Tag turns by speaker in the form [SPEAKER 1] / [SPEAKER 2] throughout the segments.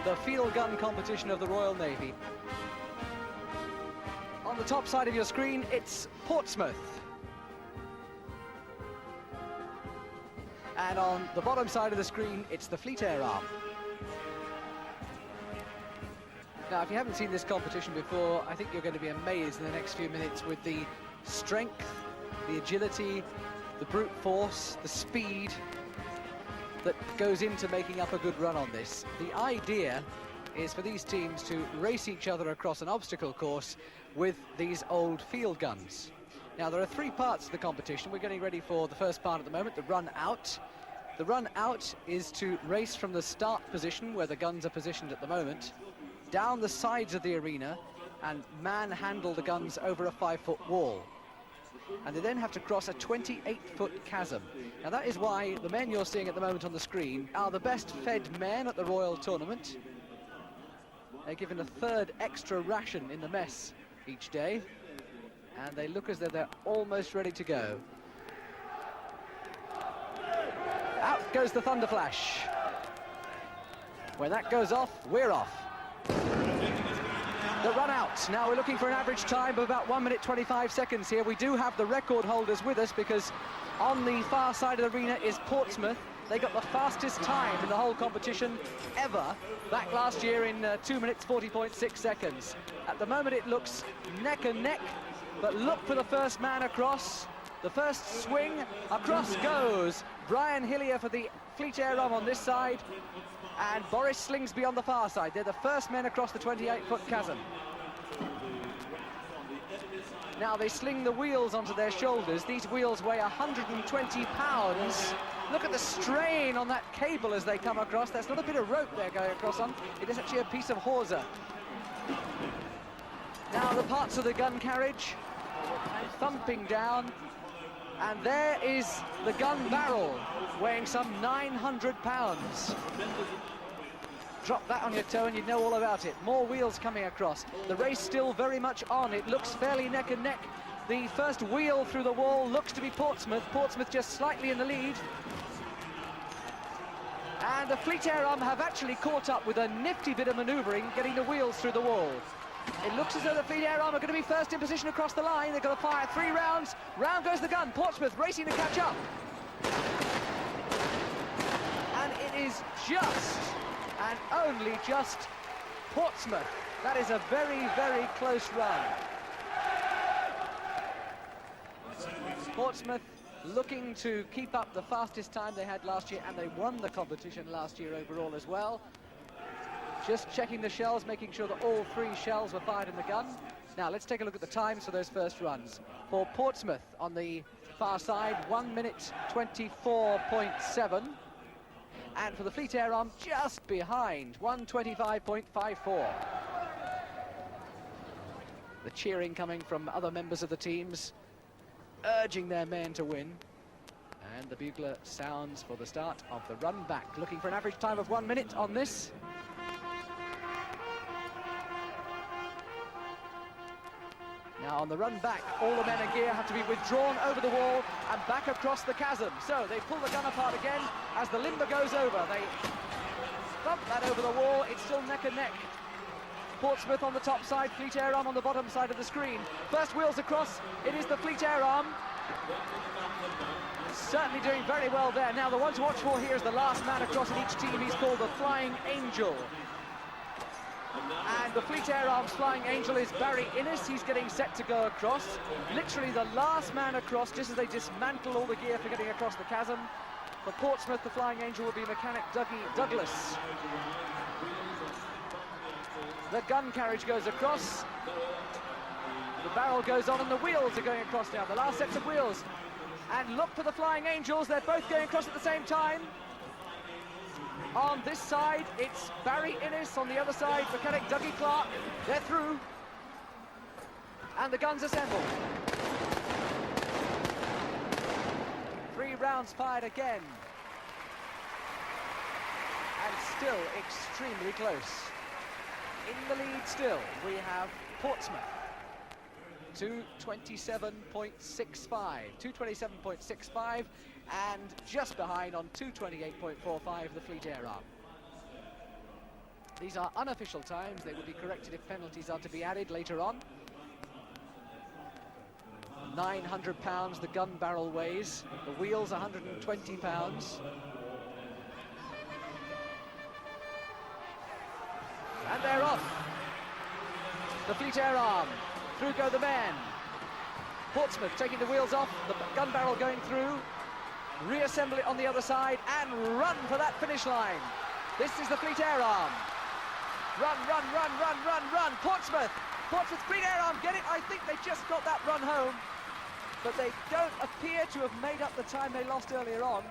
[SPEAKER 1] the field gun competition of the Royal Navy. On the top side of your screen, it's Portsmouth. And on the bottom side of the screen, it's the Fleet Air Arm. Now, if you haven't seen this competition before, I think you're going to be amazed in the next few minutes with the strength, the agility, the brute force, the speed that goes into making up a good run on this. The idea is for these teams to race each other across an obstacle course with these old field guns. Now, there are three parts to the competition. We're getting ready for the first part at the moment, the run out. The run out is to race from the start position, where the guns are positioned at the moment, down the sides of the arena and manhandle the guns over a 5-foot wall. And they then have to cross a 28-foot chasm. Now, that is why the men you're seeing at the moment on the screen are the best fed men at the Royal Tournament. They're given a third extra ration in the mess each day, and they look as though they're almost ready to go. Out goes the Thunder Flash. When that goes off, we're off. The run out. Now we're looking for an average time of about 1 minute 25 seconds here. We do have the record holders with us, because on the far side of the arena is Portsmouth. They got the fastest time in the whole competition ever back last year in 2 minutes 40.6 seconds. At the moment it looks neck and neck, but look for the first man across. The first swing, across goes Brian Hillier for the Fleet Air Arm on this side, and Boris Slingsby on the far side. They're the first men across the 28-foot chasm. Now they sling the wheels onto their shoulders. These wheels weigh 120 pounds. Look at the strain on that cable as they come across. That's not a bit of rope they're going across on. It is actually a piece of hawser. Now the parts of the gun carriage thumping down. And there is the gun barrel, weighing some 900 pounds. Drop that on your toe and you'd know all about it. More wheels coming across. The race still very much on. It looks fairly neck and neck. The first wheel through the wall looks to be Portsmouth. Portsmouth just slightly in the lead. And the Fleet Air Arm have actually caught up with a nifty bit of manoeuvring, getting the wheels through the wall. It looks as though the Fleet Air Arm are going to be first in position across the line. They're going to fire 3 rounds. Round goes the gun. Portsmouth racing to catch up. And it is just, and only just, Portsmouth. That is a very, very close run. Portsmouth looking to keep up the fastest time they had last year, and they won the competition last year overall as well. Just checking the shells, making sure that all 3 shells were fired in the gun. Now let's take a look at the times for those first runs. For Portsmouth on the far side, 1 minute 24.7. And for the Fleet Air Arm, just behind, 1:25.54. The cheering coming from other members of the teams, urging their men to win. And the bugler sounds for the start of the run back, looking for an average time of 1 minute on this. Now on the run back, all the men in gear have to be withdrawn over the wall and back across the chasm. So they pull the gun apart again as the limber goes over. They thump that over the wall. It's still neck and neck. Portsmouth on the top side, Fleet Air Arm on the bottom side of the screen. First wheels across, it is the Fleet Air Arm. Certainly doing very well there. Now the one to watch for here is the last man across in each team. He's called the Flying Angel. And the Fleet Air Arm's Flying Angel is Barry Innes. He's getting set to go across. Literally the last man across, just as they dismantle all the gear for getting across the chasm. For Portsmouth, the Flying Angel will be mechanic Dougie Douglas. The gun carriage goes across. The barrel goes on and the wheels are going across now. The last sets of wheels. And look for the Flying Angels. They're both going across at the same time. On this side, it's Barry Innes. On the other side, mechanic Dougie Clark. They're through. And the guns assemble. 3 rounds fired again. And still extremely close. In the lead still, we have Portsmouth. 2:27.65. 2:27.65. And just behind on 2:28.45 the Fleet Air Arm. These are unofficial times. They will be corrected if penalties are to be added later on. 900 pounds the gun barrel weighs. The wheels 120 pounds. And they're off. The Fleet Air Arm. Through go the men. Portsmouth taking the wheels off. The gun barrel going through. Reassemble it on the other side and run for that finish line. This is the Fleet Air Arm. Run, run, run, run, run, run. Portsmouth. Portsmouth Fleet Air Arm. Get it? I think they just got that run home. But they don't appear to have made up the time they lost earlier on.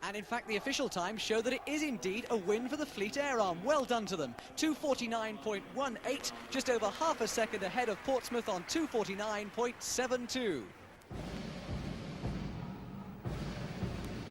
[SPEAKER 2] And in fact, the official times show that it is indeed a win for the Fleet Air Arm. Well done to them. 2:49.18, just over half a second ahead of Portsmouth on 2:49.72.